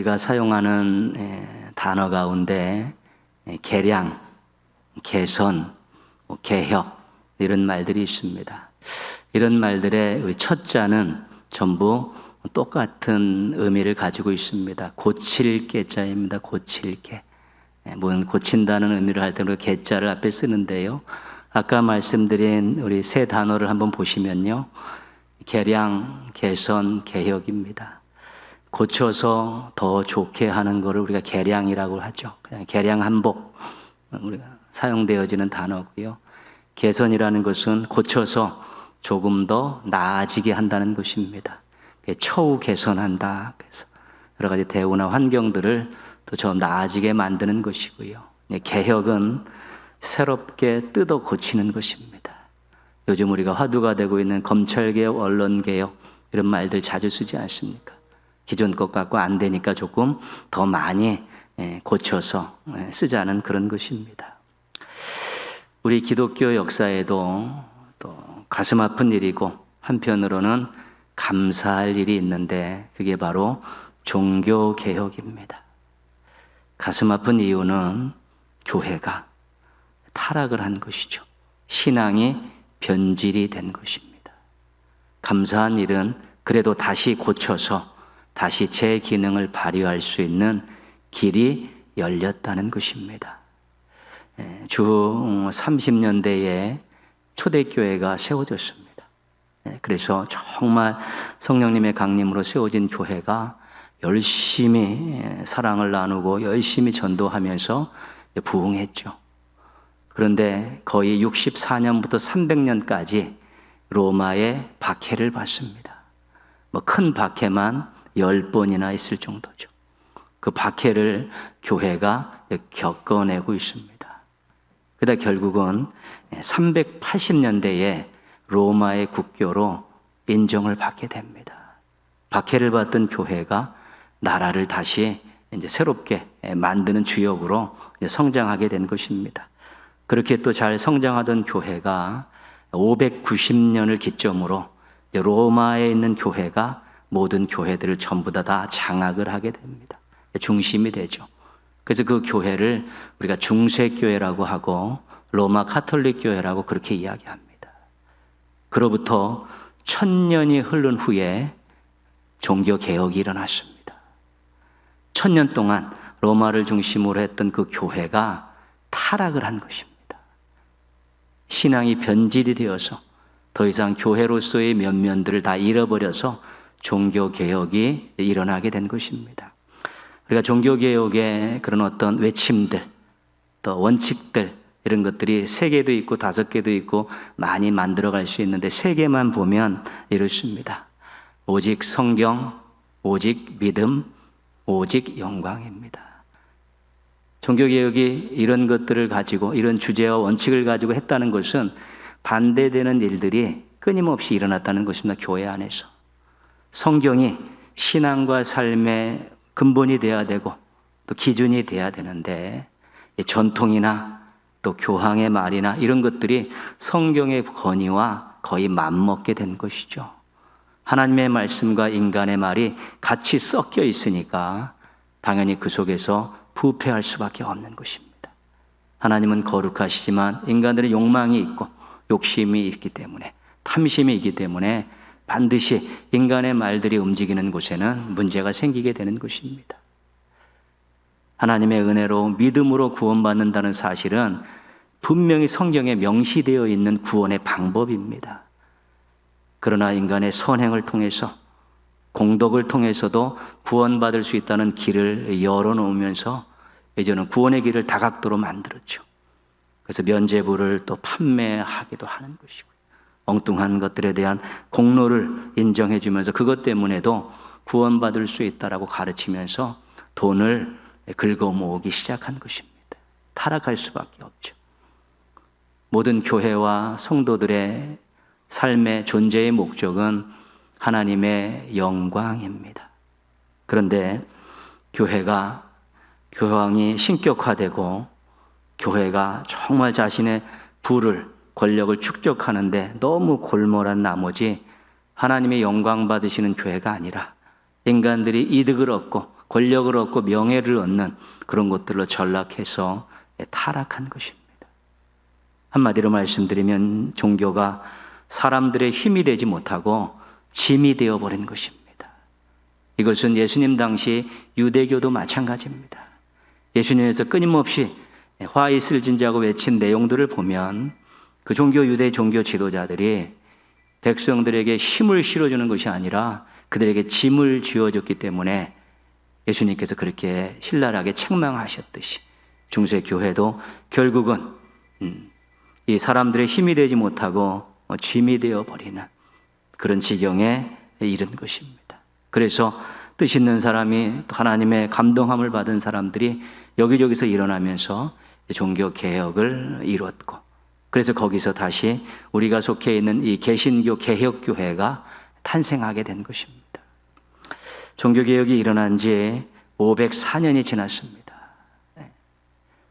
우리가 사용하는 단어 가운데 개량, 개선, 개혁 이런 말들이 있습니다. 이런 말들의 우리 첫 자는 전부 똑같은 의미를 가지고 있습니다. 고칠 개자입니다. 고칠 개. 물론 고친다는 의미를 할 때 우리가 개자를 앞에 쓰는데요. 아까 말씀드린 우리 세 단어를 한번 보시면요. 개량, 개선, 개혁입니다. 고쳐서 더 좋게 하는 것을 우리가 개량이라고 하죠. 그냥 개량 한복 우리가 사용되어지는 단어고요. 개선이라는 것은 고쳐서 조금 더 나아지게 한다는 것입니다. 처우 개선한다. 그래서 여러 가지 대우나 환경들을 더 좀 나아지게 만드는 것이고요. 개혁은 새롭게 뜯어 고치는 것입니다. 요즘 우리가 화두가 되고 있는 검찰개혁, 언론개혁 이런 말들 자주 쓰지 않습니까? 기존 것 갖고 안 되니까 조금 더 많이 고쳐서 쓰자는 그런 것입니다. 우리 기독교 역사에도 또 가슴 아픈 일이고 한편으로는 감사할 일이 있는데 그게 바로 종교개혁입니다. 가슴 아픈 이유는 교회가 타락을 한 것이죠. 신앙이 변질이 된 것입니다. 감사한 일은 그래도 다시 고쳐서 다시 제 기능을 발휘할 수 있는 길이 열렸다는 것입니다. 주 30년대에 초대교회가 세워졌습니다. 그래서 정말 성령님의 강림으로 세워진 교회가 열심히 사랑을 나누고 열심히 전도하면서 부흥했죠. 그런데 거의 64년부터 300년까지 로마의 박해를 받습니다. 큰 박해만 10번이나 있을 정도죠. 그 박해를 교회가 겪어내고 있습니다. 그러다 결국은 380년대에 로마의 국교로 인정을 받게 됩니다. 박해를 받던 교회가 나라를 다시 이제 새롭게 만드는 주역으로 성장하게 된 것입니다. 그렇게 또 잘 성장하던 교회가 590년을 기점으로 로마에 있는 교회가 모든 교회들을 전부 다 장악을 하게 됩니다. 중심이 되죠. 그래서 그 교회를 우리가 중세교회라고 하고 로마 카톨릭 교회라고 그렇게 이야기합니다. 그로부터 1000년이 흐른 후에 종교개혁이 일어났습니다. 1000년 동안 로마를 중심으로 했던 그 교회가 타락을 한 것입니다. 신앙이 변질이 되어서 더 이상 교회로서의 면면들을 다 잃어버려서 종교개혁이 일어나게 된 것입니다. 우리가 종교개혁의 그런 어떤 외침들, 또 원칙들 이런 것들이 3개도 있고 5개도 있고 많이 만들어갈 수 있는데 3개만 보면 이렇습니다. 오직 성경, 오직 믿음, 오직 영광입니다. 종교개혁이 이런 것들을 가지고 이런 주제와 원칙을 가지고 했다는 것은 반대되는 일들이 끊임없이 일어났다는 것입니다. 교회 안에서. 성경이 신앙과 삶의 근본이 되어야 되고 또 기준이 되어야 되는데 전통이나 또 교황의 말이나 이런 것들이 성경의 권위와 거의 맞먹게 된 것이죠. 하나님의 말씀과 인간의 말이 같이 섞여 있으니까 당연히 그 속에서 부패할 수밖에 없는 것입니다. 하나님은 거룩하시지만 인간들의 욕망이 있고 욕심이 있기 때문에 탐심이 있기 때문에 반드시 인간의 말들이 움직이는 곳에는 문제가 생기게 되는 것입니다. 하나님의 은혜로 믿음으로 구원받는다는 사실은 분명히 성경에 명시되어 있는 구원의 방법입니다. 그러나 인간의 선행을 통해서 공덕을 통해서도 구원받을 수 있다는 길을 열어놓으면서 이제는 구원의 길을 다각도로 만들었죠. 그래서 면죄부를 또 판매하기도 하는 것이고 엉뚱한 것들에 대한 공로를 인정해 주면서 그것 때문에도 구원받을 수 있다라고 가르치면서 돈을 긁어 모으기 시작한 것입니다. 타락할 수밖에 없죠. 모든 교회와 성도들의 삶의 존재의 목적은 하나님의 영광입니다. 그런데 교황이 신격화되고 교회가 정말 자신의 부를 권력을 축적하는데 너무 골몰한 나머지 하나님의 영광 받으시는 교회가 아니라 인간들이 이득을 얻고 권력을 얻고 명예를 얻는 그런 것들로 전락해서 타락한 것입니다. 한마디로 말씀드리면 종교가 사람들의 힘이 되지 못하고 짐이 되어버린 것입니다. 이것은 예수님 당시 유대교도 마찬가지입니다. 예수님께서 끊임없이 화 있을 진자고 외친 내용들을 보면 그 유대 종교 지도자들이 백성들에게 힘을 실어주는 것이 아니라 그들에게 짐을 쥐어줬기 때문에 예수님께서 그렇게 신랄하게 책망하셨듯이 중세교회도 결국은 이 사람들의 힘이 되지 못하고 짐이 되어버리는 그런 지경에 이른 것입니다. 그래서 뜻 있는 사람이 하나님의 감동함을 받은 사람들이 여기저기서 일어나면서 종교개혁을 이뤘고, 그래서 거기서 다시 우리가 속해 있는 이 개신교 개혁교회가 탄생하게 된 것입니다. 종교개혁이 일어난 지 504년이 지났습니다.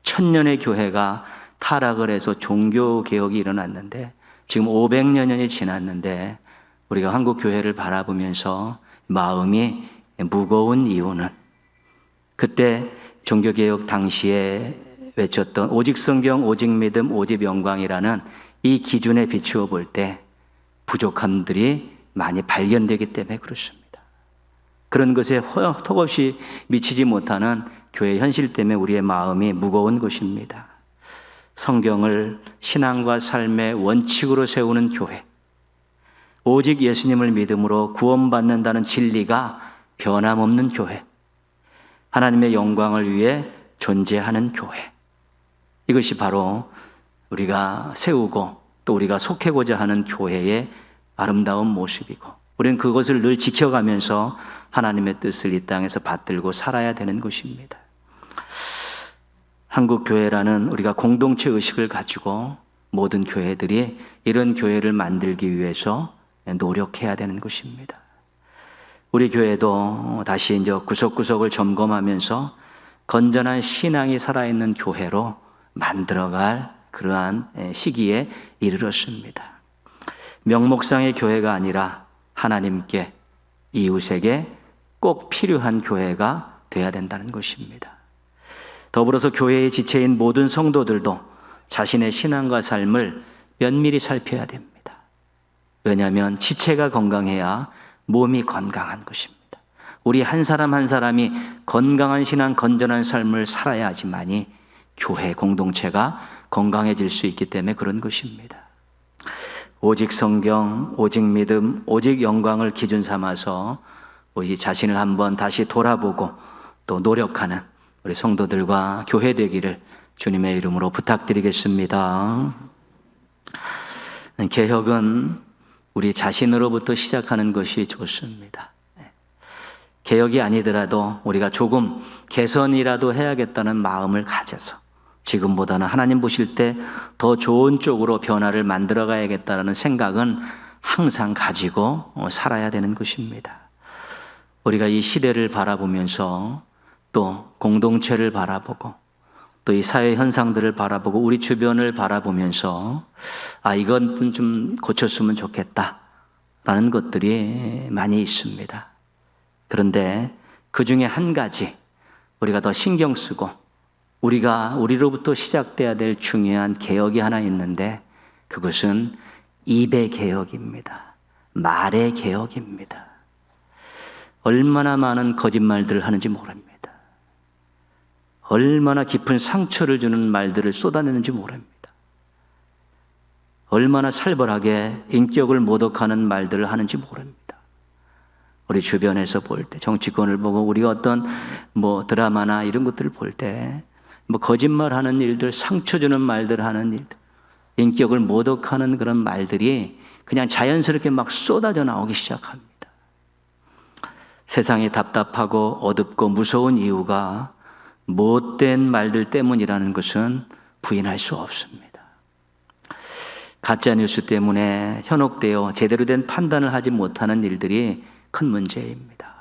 1000년의 교회가 타락을 해서 종교개혁이 일어났는데 지금 500년이 지났는데 우리가 한국 교회를 바라보면서 마음이 무거운 이유는 그때 종교개혁 당시에 외쳤던 오직 성경, 오직 믿음, 오직 영광이라는 이 기준에 비추어 볼 때 부족함들이 많이 발견되기 때문에 그렇습니다. 그런 것에 턱없이 미치지 못하는 교회 현실 때문에 우리의 마음이 무거운 것입니다. 성경을 신앙과 삶의 원칙으로 세우는 교회, 오직 예수님을 믿음으로 구원받는다는 진리가 변함없는 교회, 하나님의 영광을 위해 존재하는 교회, 이것이 바로 우리가 세우고 또 우리가 속해고자 하는 교회의 아름다운 모습이고, 우리는 그것을 늘 지켜가면서 하나님의 뜻을 이 땅에서 받들고 살아야 되는 것입니다. 한국 교회라는 우리가 공동체 의식을 가지고 모든 교회들이 이런 교회를 만들기 위해서 노력해야 되는 것입니다. 우리 교회도 다시 이제 구석구석을 점검하면서 건전한 신앙이 살아있는 교회로 만들어갈 그러한 시기에 이르렀습니다. 명목상의 교회가 아니라 하나님께, 이웃에게 꼭 필요한 교회가 되어야 된다는 것입니다. 더불어서 교회의 지체인 모든 성도들도 자신의 신앙과 삶을 면밀히 살펴야 됩니다. 왜냐하면 지체가 건강해야 몸이 건강한 것입니다. 우리 한 사람 한 사람이 건강한 신앙, 건전한 삶을 살아야지만이 교회 공동체가 건강해질 수 있기 때문에 그런 것입니다. 오직 성경, 오직 믿음, 오직 영광을 기준 삼아서 우리 자신을 한번 다시 돌아보고 또 노력하는 우리 성도들과 교회 되기를 주님의 이름으로 부탁드리겠습니다. 개혁은 우리 자신으로부터 시작하는 것이 좋습니다. 개혁이 아니더라도 우리가 조금 개선이라도 해야겠다는 마음을 가져서 지금보다는 하나님 보실 때 더 좋은 쪽으로 변화를 만들어 가야겠다는 생각은 항상 가지고 살아야 되는 것입니다. 우리가 이 시대를 바라보면서 또 공동체를 바라보고 또 이 사회 현상들을 바라보고 우리 주변을 바라보면서 이건 좀 고쳤으면 좋겠다라는 것들이 많이 있습니다. 그런데 그 중에 한 가지 우리가 더 신경 쓰고 우리로부터 시작돼야 될 중요한 개혁이 하나 있는데 그것은 입의 개혁입니다. 말의 개혁입니다. 얼마나 많은 거짓말들을 하는지 모릅니다. 얼마나 깊은 상처를 주는 말들을 쏟아내는지 모릅니다. 얼마나 살벌하게 인격을 모독하는 말들을 하는지 모릅니다. 우리 주변에서 볼 때, 정치권을 보고 우리가 어떤 드라마나 이런 것들을 볼 때 거짓말하는 일들, 상처 주는 말들 하는 일들, 인격을 모독하는 그런 말들이 그냥 자연스럽게 막 쏟아져 나오기 시작합니다. 세상이 답답하고 어둡고 무서운 이유가 못된 말들 때문이라는 것은 부인할 수 없습니다. 가짜 뉴스 때문에 현혹되어 제대로 된 판단을 하지 못하는 일들이 큰 문제입니다.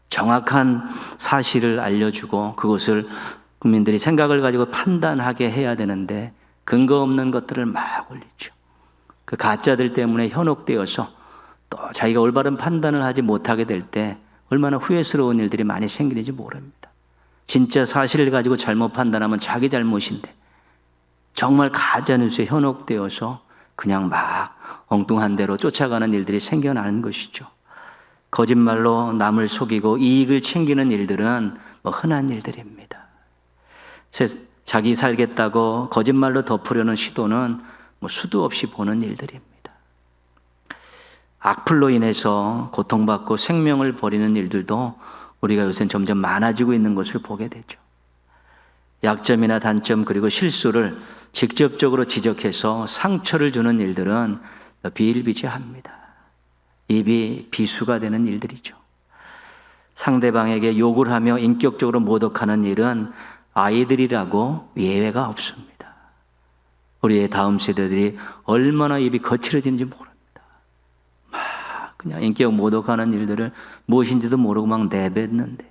정확한 사실을 알려주고 그것을 국민들이 생각을 가지고 판단하게 해야 되는데 근거 없는 것들을 막 올리죠. 그 가짜들 때문에 현혹되어서 또 자기가 올바른 판단을 하지 못하게 될 때 얼마나 후회스러운 일들이 많이 생기는지 모릅니다. 진짜 사실을 가지고 잘못 판단하면 자기 잘못인데 정말 가짜뉴스에 현혹되어서 그냥 막 엉뚱한 대로 쫓아가는 일들이 생겨나는 것이죠. 거짓말로 남을 속이고 이익을 챙기는 일들은 흔한 일들입니다. 자기 살겠다고 거짓말로 덮으려는 시도는 수도 없이 보는 일들입니다. 악플로 인해서 고통받고 생명을 버리는 일들도 우리가 요새 점점 많아지고 있는 것을 보게 되죠. 약점이나 단점 그리고 실수를 직접적으로 지적해서 상처를 주는 일들은 비일비재합니다. 입이 비수가 되는 일들이죠. 상대방에게 욕을 하며 인격적으로 모독하는 일은 아이들이라고 예외가 없습니다. 우리의 다음 세대들이 얼마나 입이 거칠어지는지 모릅니다. 막 그냥 인격 모독하는 일들을 무엇인지도 모르고 막 내뱉는데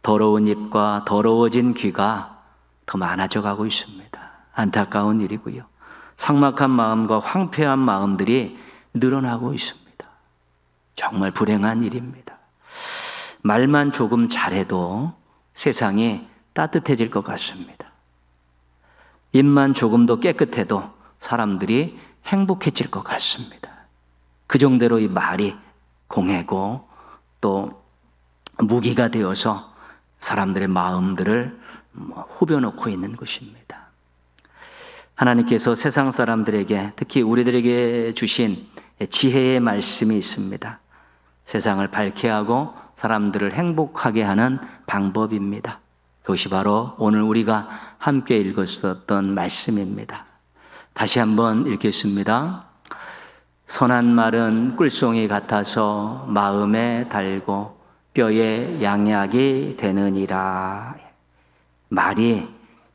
더러운 입과 더러워진 귀가 더 많아져 가고 있습니다. 안타까운 일이고요. 삭막한 마음과 황폐한 마음들이 늘어나고 있습니다. 정말 불행한 일입니다. 말만 조금 잘해도 세상이 따뜻해질 것 같습니다. 입만 조금 더 깨끗해도 사람들이 행복해질 것 같습니다. 그 정도로 이 말이 공해고 또 무기가 되어서 사람들의 마음들을 후벼놓고 있는 것입니다. 하나님께서 세상 사람들에게 특히 우리들에게 주신 지혜의 말씀이 있습니다. 세상을 밝게 하고 사람들을 행복하게 하는 방법입니다. 그것이 바로 오늘 우리가 함께 읽었었던 말씀입니다. 다시 한번 읽겠습니다. 선한 말은 꿀송이 같아서 마음에 달고 뼈에 양약이 되느니라. 말이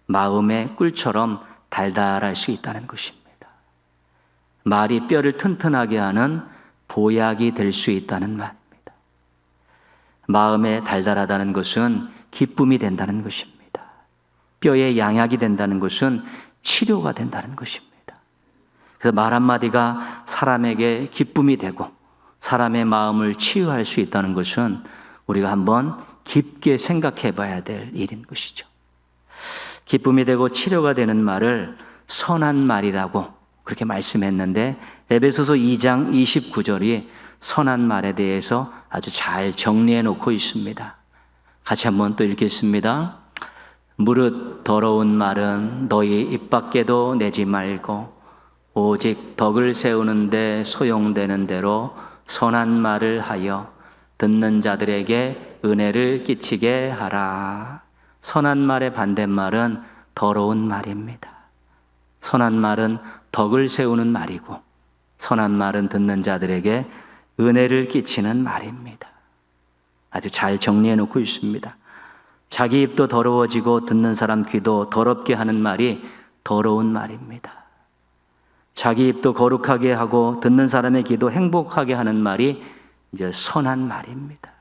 마음의 꿀처럼 달달할 수 있다는 것입니다. 말이 뼈를 튼튼하게 하는 보약이 될 수 있다는 말입니다. 마음에 달달하다는 것은 기쁨이 된다는 것입니다. 뼈에 양약이 된다는 것은 치료가 된다는 것입니다. 그래서 말 한마디가 사람에게 기쁨이 되고 사람의 마음을 치유할 수 있다는 것은 우리가 한번 깊게 생각해 봐야 될 일인 것이죠. 기쁨이 되고 치료가 되는 말을 선한 말이라고 그렇게 말씀했는데 에베소서 2장 29절이 선한 말에 대해서 아주 잘 정리해 놓고 있습니다. 같이 한번 또 읽겠습니다. 무릇 더러운 말은 너희 입 밖에도 내지 말고 오직 덕을 세우는데 소용되는 대로 선한 말을 하여 듣는 자들에게 은혜를 끼치게 하라. 선한 말의 반대말은 더러운 말입니다. 선한 말은 덕을 세우는 말이고 선한 말은 듣는 자들에게 은혜를 끼치는 말입니다. 아주 잘 정리해 놓고 있습니다. 자기 입도 더러워지고 듣는 사람 귀도 더럽게 하는 말이 더러운 말입니다. 자기 입도 거룩하게 하고 듣는 사람의 귀도 행복하게 하는 말이 이제 선한 말입니다.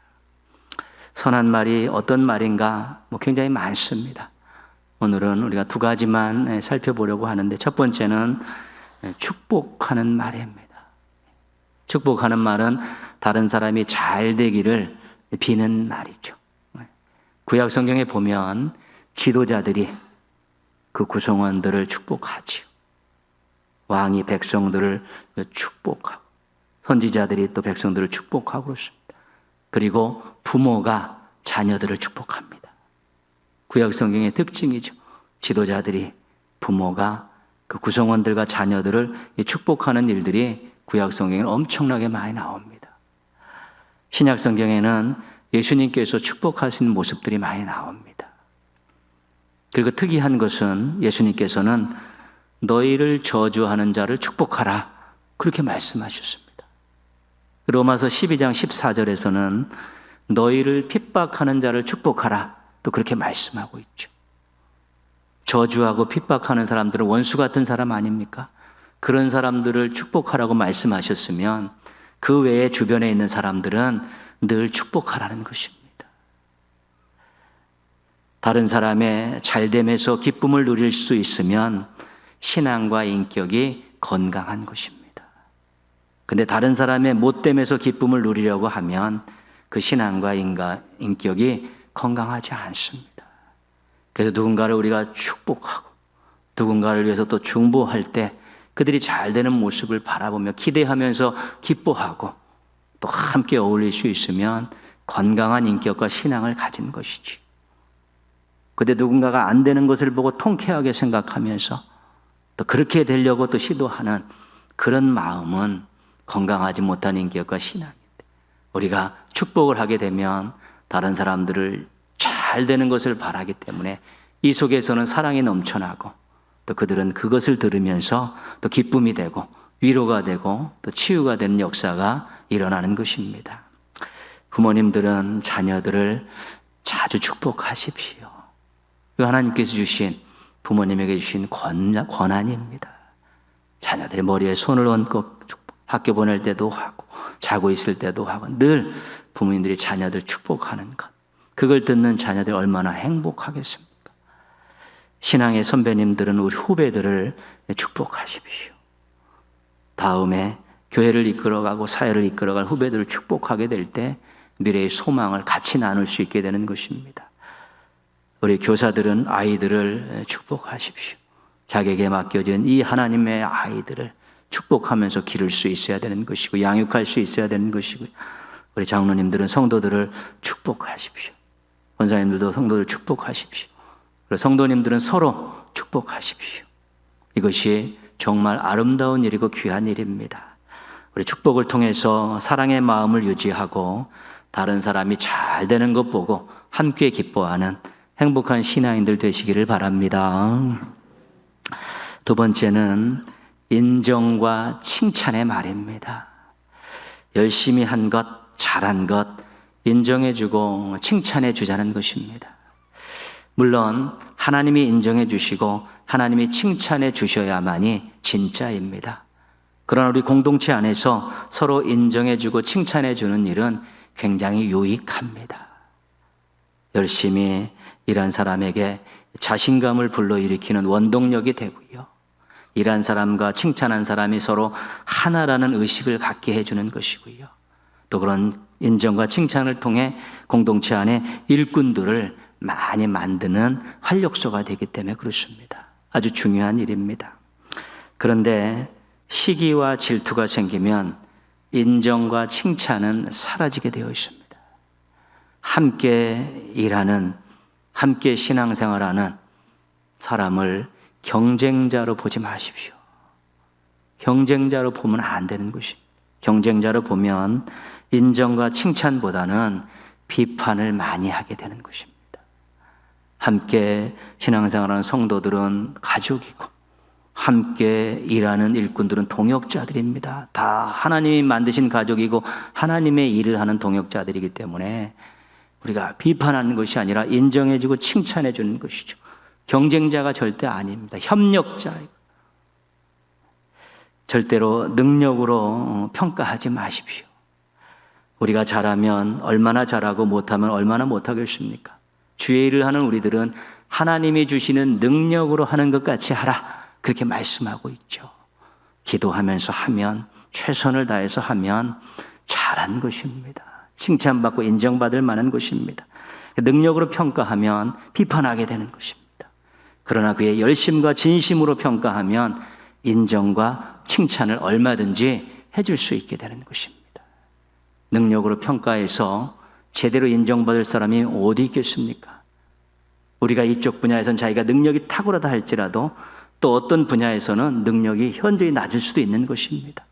선한 말이 어떤 말인가? 굉장히 많습니다. 오늘은 우리가 두 가지만 살펴보려고 하는데 첫 번째는 축복하는 말입니다. 축복하는 말은 다른 사람이 잘 되기를 비는 말이죠. 구약 성경에 보면 지도자들이 그 구성원들을 축복하지요. 왕이 백성들을 축복하고 선지자들이 또 백성들을 축복하고 그렇습니다. 그리고 부모가 자녀들을 축복합니다. 구약 성경의 특징이죠. 지도자들이 부모가 그 구성원들과 자녀들을 축복하는 일들이 구약 성경에 엄청나게 많이 나옵니다. 신약 성경에는 예수님께서 축복하신 모습들이 많이 나옵니다. 그리고 특이한 것은 예수님께서는 너희를 저주하는 자를 축복하라 그렇게 말씀하셨습니다. 로마서 12장 14절에서는 너희를 핍박하는 자를 축복하라 또 그렇게 말씀하고 있죠. 저주하고 핍박하는 사람들은 원수 같은 사람 아닙니까? 그런 사람들을 축복하라고 말씀하셨으면 그 외에 주변에 있는 사람들은 늘 축복하라는 것입니다. 다른 사람의 잘됨에서 기쁨을 누릴 수 있으면 신앙과 인격이 건강한 것입니다. 근데 다른 사람의 못됨에서 기쁨을 누리려고 하면 그 신앙과 인격이 건강하지 않습니다. 그래서 누군가를 우리가 축복하고 누군가를 위해서 또 중보할 때 그들이 잘 되는 모습을 바라보며 기대하면서 기뻐하고 또 함께 어울릴 수 있으면 건강한 인격과 신앙을 가진 것이지. 근데 누군가가 안 되는 것을 보고 통쾌하게 생각하면서 또 그렇게 되려고 또 시도하는 그런 마음은 건강하지 못한 인격과 신앙입니다. 우리가 축복을 하게 되면 다른 사람들을 잘 되는 것을 바라기 때문에 이 속에서는 사랑이 넘쳐나고 또 그들은 그것을 들으면서 또 기쁨이 되고 위로가 되고 또 치유가 되는 역사가 일어나는 것입니다. 부모님들은 자녀들을 자주 축복하십시오. 그 하나님께서 주신 부모님에게 주신 권한입니다. 자녀들의 머리에 손을 얹고 학교 보낼 때도 하고 자고 있을 때도 하고 늘 부모님들이 자녀들 축복하는 것, 그걸 듣는 자녀들이 얼마나 행복하겠습니까? 신앙의 선배님들은 우리 후배들을 축복하십시오. 다음에 교회를 이끌어가고 사회를 이끌어갈 후배들을 축복하게 될 때 미래의 소망을 같이 나눌 수 있게 되는 것입니다. 우리 교사들은 아이들을 축복하십시오. 자기에게 맡겨진 이 하나님의 아이들을 축복하면서 기를 수 있어야 되는 것이고 양육할 수 있어야 되는 것이고, 우리 장로님들은 성도들을 축복하십시오. 권사님들도 성도들 축복하십시오. 그리고 성도님들은 서로 축복하십시오. 이것이 정말 아름다운 일이고 귀한 일입니다. 우리 축복을 통해서 사랑의 마음을 유지하고 다른 사람이 잘 되는 것 보고 함께 기뻐하는 행복한 신앙인들 되시기를 바랍니다. 두 번째는 인정과 칭찬의 말입니다. 열심히 한 것, 잘한 것 인정해주고 칭찬해 주자는 것입니다. 물론 하나님이 인정해 주시고 하나님이 칭찬해 주셔야만이 진짜입니다. 그러나 우리 공동체 안에서 서로 인정해 주고 칭찬해 주는 일은 굉장히 유익합니다. 열심히 일한 사람에게 자신감을 불러일으키는 원동력이 되고요. 일한 사람과 칭찬한 사람이 서로 하나라는 의식을 갖게 해주는 것이고요. 또 그런 인정과 칭찬을 통해 공동체 안에 일꾼들을 많이 만드는 활력소가 되기 때문에 그렇습니다. 아주 중요한 일입니다. 그런데 시기와 질투가 생기면 인정과 칭찬은 사라지게 되어 있습니다. 함께 일하는, 함께 신앙생활하는 사람을 경쟁자로 보지 마십시오. 경쟁자로 보면 안 되는 것입니다. 경쟁자로 보면 인정과 칭찬보다는 비판을 많이 하게 되는 것입니다. 함께 신앙생활하는 성도들은 가족이고 함께 일하는 일꾼들은 동역자들입니다. 다 하나님이 만드신 가족이고 하나님의 일을 하는 동역자들이기 때문에 우리가 비판하는 것이 아니라 인정해주고 칭찬해 주는 것이죠. 경쟁자가 절대 아닙니다. 협력자이고 절대로 능력으로 평가하지 마십시오. 우리가 잘하면 얼마나 잘하고 못하면 얼마나 못하겠습니까? 주의 일을 하는 우리들은 하나님이 주시는 능력으로 하는 것 같이 하라, 그렇게 말씀하고 있죠. 기도하면서 하면, 최선을 다해서 하면 잘한 것입니다. 칭찬받고 인정받을 만한 것입니다. 능력으로 평가하면 비판하게 되는 것입니다. 그러나 그의 열심과 진심으로 평가하면 인정과 칭찬을 얼마든지 해줄 수 있게 되는 것입니다. 능력으로 평가해서 제대로 인정받을 사람이 어디 있겠습니까? 우리가 이쪽 분야에서는 자기가 능력이 탁월하다 할지라도 또 어떤 분야에서는 능력이 현저히 낮을 수도 있는 것입니다.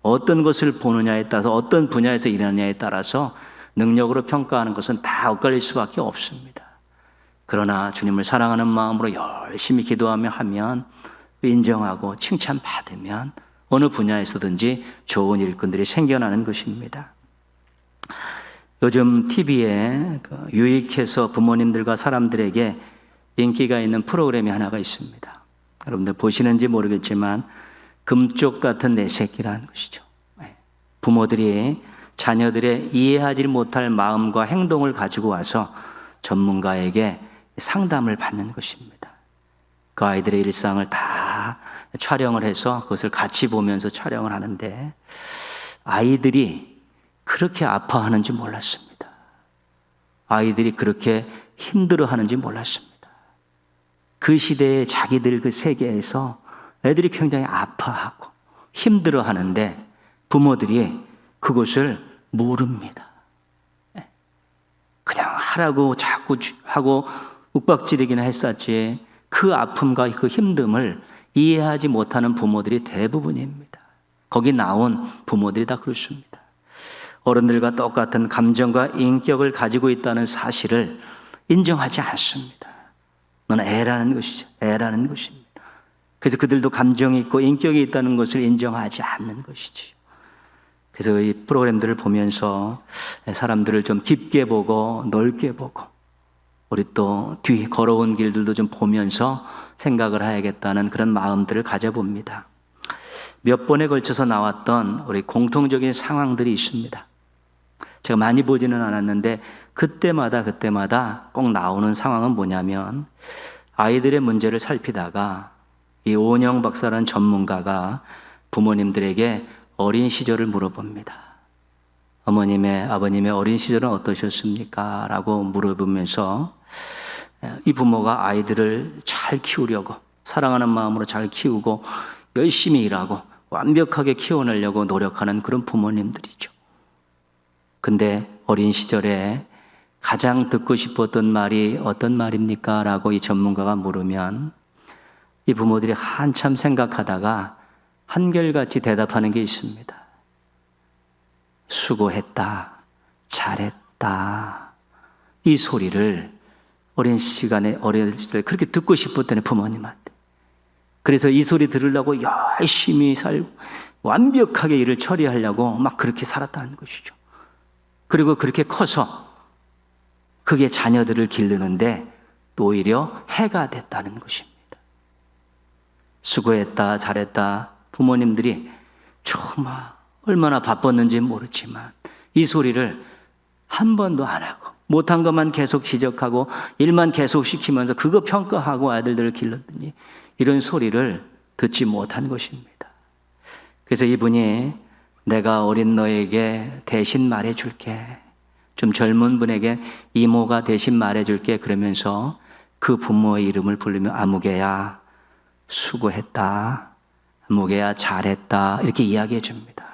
어떤 것을 보느냐에 따라서, 어떤 분야에서 일하느냐에 따라서 능력으로 평가하는 것은 다 엇갈릴 수밖에 없습니다. 그러나 주님을 사랑하는 마음으로 열심히 기도하며 하면, 인정하고 칭찬받으면 어느 분야에서든지 좋은 일꾼들이 생겨나는 것입니다. 요즘 TV에 유익해서 부모님들과 사람들에게 인기가 있는 프로그램이 하나가 있습니다. 여러분들 보시는지 모르겠지만 금쪽 같은 내 새끼라는 것이죠. 부모들이 자녀들의 이해하지 못할 마음과 행동을 가지고 와서 전문가에게 상담을 받는 것입니다. 그 아이들의 일상을 다 촬영을 해서 그것을 같이 보면서 촬영을 하는데 아이들이 그렇게 아파하는지 몰랐습니다. 아이들이 그렇게 힘들어하는지 몰랐습니다. 그 시대에 자기들 그 세계에서 애들이 굉장히 아파하고 힘들어하는데 부모들이 그것을 모릅니다. 그냥 하라고 자꾸 하고 윽박지르기는 했었지 그 아픔과 그 힘듦을 이해하지 못하는 부모들이 대부분입니다. 거기 나온 부모들이 다 그렇습니다. 어른들과 똑같은 감정과 인격을 가지고 있다는 사실을 인정하지 않습니다. 너는 애라는 것이죠. 애라는 것입니다. 그래서 그들도 감정이 있고 인격이 있다는 것을 인정하지 않는 것이지. 그래서 이 프로그램들을 보면서 사람들을 좀 깊게 보고 넓게 보고 우리 또 뒤 걸어온 길들도 좀 보면서 생각을 해야겠다는 그런 마음들을 가져봅니다. 몇 번에 걸쳐서 나왔던 우리 공통적인 상황들이 있습니다. 제가 많이 보지는 않았는데 그때마다 꼭 나오는 상황은 뭐냐면 아이들의 문제를 살피다가 이 오은영 박사라는 전문가가 부모님들에게 어린 시절을 물어봅니다. 어머님의, 아버님의 어린 시절은 어떠셨습니까? 라고 물어보면서 이 부모가 아이들을 잘 키우려고 사랑하는 마음으로 잘 키우고 열심히 일하고 완벽하게 키워내려고 노력하는 그런 부모님들이죠. 근데 어린 시절에 가장 듣고 싶었던 말이 어떤 말입니까? 라고 이 전문가가 물으면 이 부모들이 한참 생각하다가 한결같이 대답하는 게 있습니다. 수고했다, 잘했다. 이 소리를 어린 시절에 그렇게 듣고 싶었다는 부모님한테. 그래서 이 소리 들으려고 열심히 살고 완벽하게 일을 처리하려고 막 그렇게 살았다는 것이죠. 그리고 그렇게 커서 그게 자녀들을 기르는데 오히려 해가 됐다는 것입니다. 수고했다, 잘했다. 부모님들이 정말 얼마나 바빴는지 모르지만 이 소리를 한 번도 안 하고 못한 것만 계속 지적하고 일만 계속 시키면서 그거 평가하고 아들들을 길렀더니 이런 소리를 듣지 못한 것입니다. 그래서 이분이 내가 어린 너에게 대신 말해줄게. 좀 젊은 분에게 이모가 대신 말해줄게. 그러면서 그 부모의 이름을 부르며 아무개야 수고했다. 아무개야 잘했다. 이렇게 이야기해 줍니다.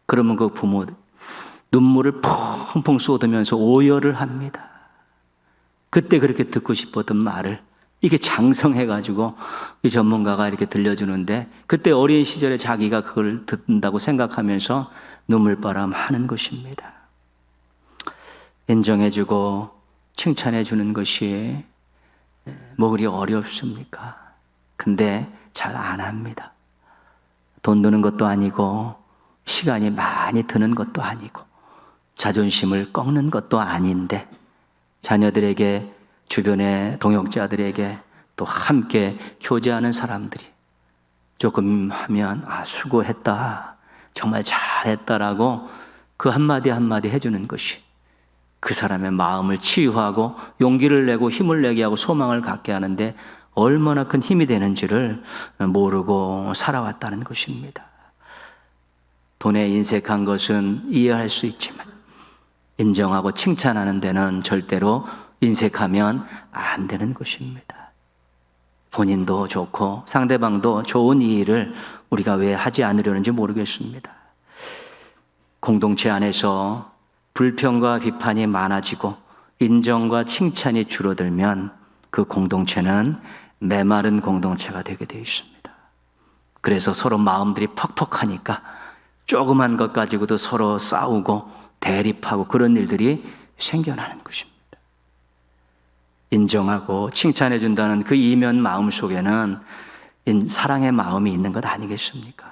그러면 그 부모 눈물을 펑펑 쏟으면서 오열을 합니다. 그때 그렇게 듣고 싶었던 말을 이게 장성해가지고 이 전문가가 이렇게 들려주는데 그때 어린 시절에 자기가 그걸 듣는다고 생각하면서 눈물바람 하는 것입니다. 인정해주고 칭찬해주는 것이 뭐 그리 어렵습니까? 근데 잘 안 합니다. 돈 드는 것도 아니고 시간이 많이 드는 것도 아니고 자존심을 꺾는 것도 아닌데 자녀들에게 주변의 동역자들에게 또 함께 교제하는 사람들이 조금 하면 수고했다 정말 잘했다라고 그 한마디 한마디 해주는 것이 그 사람의 마음을 치유하고 용기를 내고 힘을 내게 하고 소망을 갖게 하는데 얼마나 큰 힘이 되는지를 모르고 살아왔다는 것입니다. 돈에 인색한 것은 이해할 수 있지만 인정하고 칭찬하는 데는 절대로 인색하면 안 되는 것입니다. 본인도 좋고 상대방도 좋은 이 일을 우리가 왜 하지 않으려는지 모르겠습니다. 공동체 안에서 불평과 비판이 많아지고 인정과 칭찬이 줄어들면 그 공동체는 메마른 공동체가 되게 되어 있습니다. 그래서 서로 마음들이 퍽퍽하니까 조그만 것 가지고도 서로 싸우고 대립하고 그런 일들이 생겨나는 것입니다. 인정하고 칭찬해 준다는 그 이면 마음 속에는 사랑의 마음이 있는 것 아니겠습니까?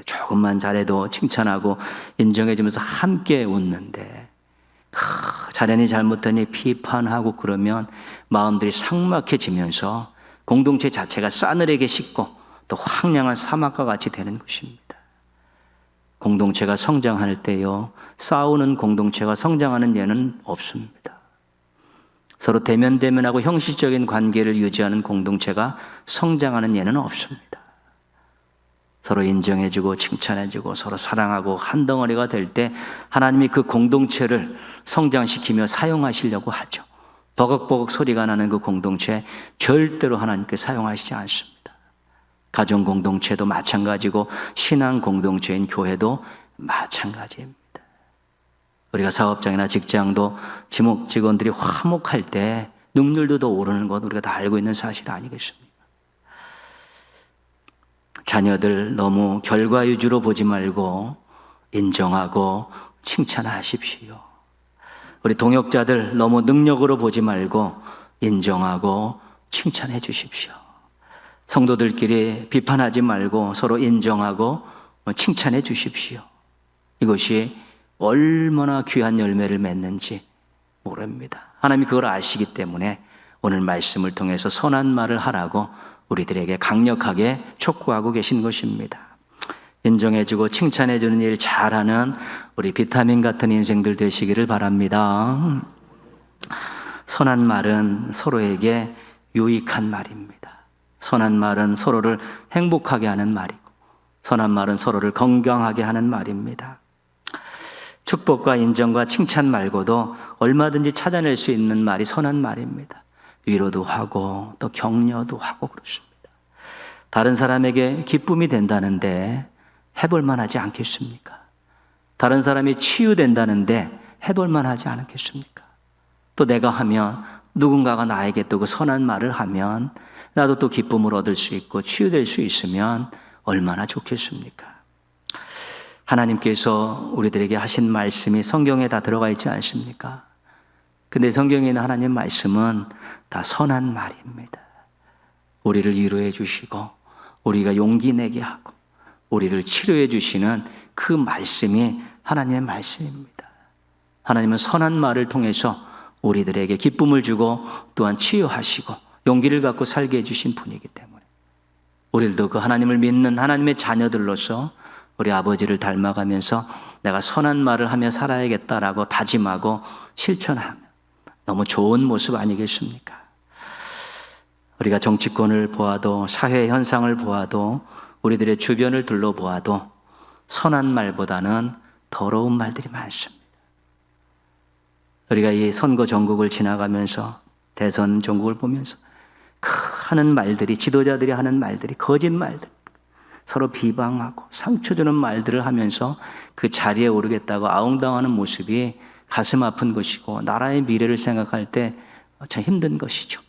조금만 잘해도 칭찬하고 인정해 주면서 함께 웃는데 자련이 잘못하니 비판하고 그러면 마음들이 삭막해지면서 공동체 자체가 싸늘하게 식고 또 황량한 사막과 같이 되는 것입니다. 공동체가 성장할 때요, 싸우는 공동체가 성장하는 예는 없습니다. 서로 대면대면하고 형식적인 관계를 유지하는 공동체가 성장하는 예는 없습니다. 서로 인정해주고 칭찬해주고 서로 사랑하고 한 덩어리가 될 때 하나님이 그 공동체를 성장시키며 사용하시려고 하죠. 버걱버걱 소리가 나는 그 공동체 절대로 하나님께 사용하시지 않습니다. 가정 공동체도 마찬가지고 신앙 공동체인 교회도 마찬가지입니다. 우리가 사업장이나 직장도 직원들이 화목할 때 능률도 더 오르는 것 우리가 다 알고 있는 사실 아니겠습니까? 자녀들 너무 결과 위주로 보지 말고 인정하고 칭찬하십시오. 우리 동역자들 너무 능력으로 보지 말고 인정하고 칭찬해 주십시오. 성도들끼리 비판하지 말고 서로 인정하고 칭찬해 주십시오. 이것이 얼마나 귀한 열매를 맺는지 모릅니다. 하나님이 그걸 아시기 때문에 오늘 말씀을 통해서 선한 말을 하라고 우리들에게 강력하게 촉구하고 계신 것입니다. 인정해주고 칭찬해주는 일 잘하는 우리 비타민 같은 인생들 되시기를 바랍니다. 선한 말은 서로에게 유익한 말입니다. 선한 말은 서로를 행복하게 하는 말이고 선한 말은 서로를 건강하게 하는 말입니다. 축복과 인정과 칭찬 말고도 얼마든지 찾아낼 수 있는 말이 선한 말입니다. 위로도 하고 또 격려도 하고 그렇습니다. 다른 사람에게 기쁨이 된다는데 해볼만 하지 않겠습니까? 다른 사람이 치유된다는데 해볼만 하지 않겠습니까? 또 내가 하면 누군가가 나에게 또 그 선한 말을 하면 나도 또 기쁨을 얻을 수 있고 치유될 수 있으면 얼마나 좋겠습니까? 하나님께서 우리들에게 하신 말씀이 성경에 다 들어가 있지 않습니까? 근데 성경에 있는 하나님 말씀은 다 선한 말입니다. 우리를 위로해 주시고 우리가 용기 내게 하고 우리를 치료해 주시는 그 말씀이 하나님의 말씀입니다. 하나님은 선한 말을 통해서 우리들에게 기쁨을 주고 또한 치유하시고 용기를 갖고 살게 해주신 분이기 때문에 우리들도 그 하나님을 믿는 하나님의 자녀들로서 우리 아버지를 닮아가면서 내가 선한 말을 하며 살아야겠다라고 다짐하고 실천하면 너무 좋은 모습 아니겠습니까? 우리가 정치권을 보아도 사회 현상을 보아도 우리들의 주변을 둘러보아도 선한 말보다는 더러운 말들이 많습니다. 우리가 이 선거 전국을 지나가면서 대선 전국을 보면서 하는 말들이 지도자들이 하는 말들이 거짓말들 서로 비방하고 상처 주는 말들을 하면서 그 자리에 오르겠다고 아웅다웅하는 모습이 가슴 아픈 것이고 나라의 미래를 생각할 때 참 힘든 것이죠.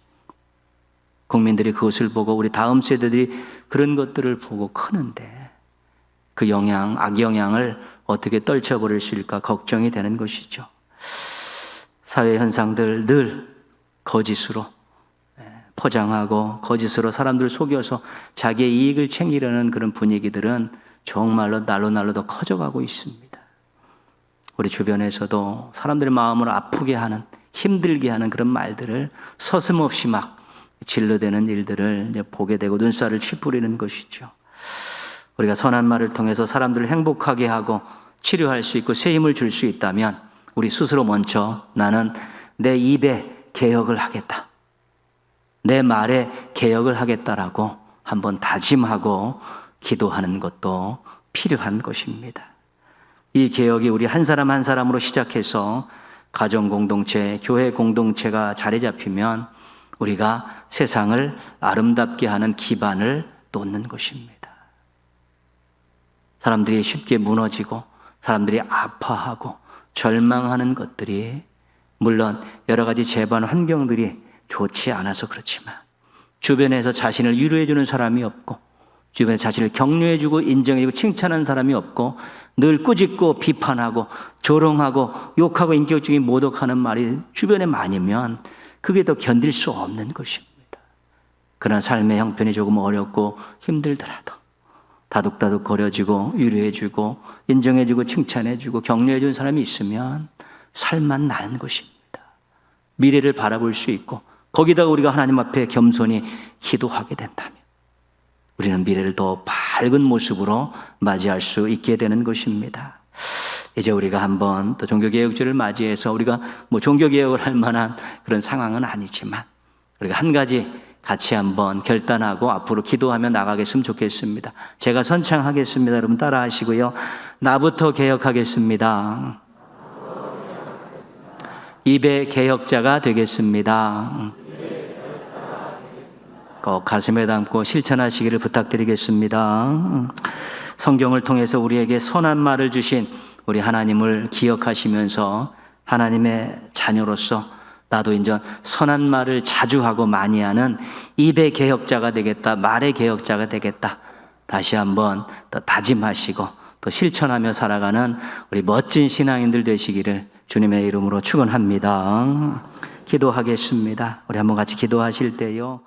국민들이 그것을 보고 우리 다음 세대들이 그런 것들을 보고 크는데 그 영향, 악영향을 어떻게 떨쳐버릴 수 있을까 걱정이 되는 것이죠. 사회 현상들 늘 거짓으로 포장하고 거짓으로 사람들을 속여서 자기의 이익을 챙기려는 그런 분위기들은 정말로 날로 더 커져가고 있습니다. 우리 주변에서도 사람들의 마음을 아프게 하는 힘들게 하는 그런 말들을 서슴없이 막 질러대는 일들을 이제 보게 되고 눈살을 찌푸리는 것이죠. 우리가 선한 말을 통해서 사람들을 행복하게 하고 치료할 수 있고 새 힘을 줄 수 있다면 우리 스스로 먼저 나는 내 입에 개혁을 하겠다. 내 말에 개혁을 하겠다라고 한번 다짐하고 기도하는 것도 필요한 것입니다. 이 개혁이 우리 한 사람 한 사람으로 시작해서 가정 공동체, 교회 공동체가 자리 잡히면 우리가 세상을 아름답게 하는 기반을 놓는 것입니다. 사람들이 쉽게 무너지고 사람들이 아파하고 절망하는 것들이 물론 여러 가지 재반 환경들이 좋지 않아서 그렇지만 주변에서 자신을 위로해 주는 사람이 없고 주변에 자신을 격려해 주고 인정해 주고 칭찬하는 사람이 없고 늘 꾸짖고 비판하고 조롱하고 욕하고 인격적인 모독하는 말이 주변에 많으면 그게 더 견딜 수 없는 것입니다. 그러나 삶의 형편이 조금 어렵고 힘들더라도 다독다독 거려주고 위로해주고 인정해주고 칭찬해주고 격려해주는 사람이 있으면 살만 나는 것입니다. 미래를 바라볼 수 있고 거기다가 우리가 하나님 앞에 겸손히 기도하게 된다면 우리는 미래를 더 밝은 모습으로 맞이할 수 있게 되는 것입니다. 이제 우리가 한번 또 종교개혁주를 맞이해서 우리가 뭐 종교개혁을 할 만한 그런 상황은 아니지만 우리가 한 가지 같이 한번 결단하고 앞으로 기도하며 나가겠으면 좋겠습니다. 제가 선창하겠습니다. 여러분 따라 하시고요. 나부터 개혁하겠습니다. 입의 개혁자가 되겠습니다. 꼭 가슴에 담고 실천하시기를 부탁드리겠습니다. 성경을 통해서 우리에게 선한 말을 주신 우리 하나님을 기억하시면서 하나님의 자녀로서 나도 이제 선한 말을 자주 하고 많이 하는 입의 개혁자가 되겠다, 말의 개혁자가 되겠다. 다시 한번 더 다짐하시고 또 실천하며 살아가는 우리 멋진 신앙인들 되시기를 주님의 이름으로 축원합니다. 기도하겠습니다. 우리 한번 같이 기도하실 때요.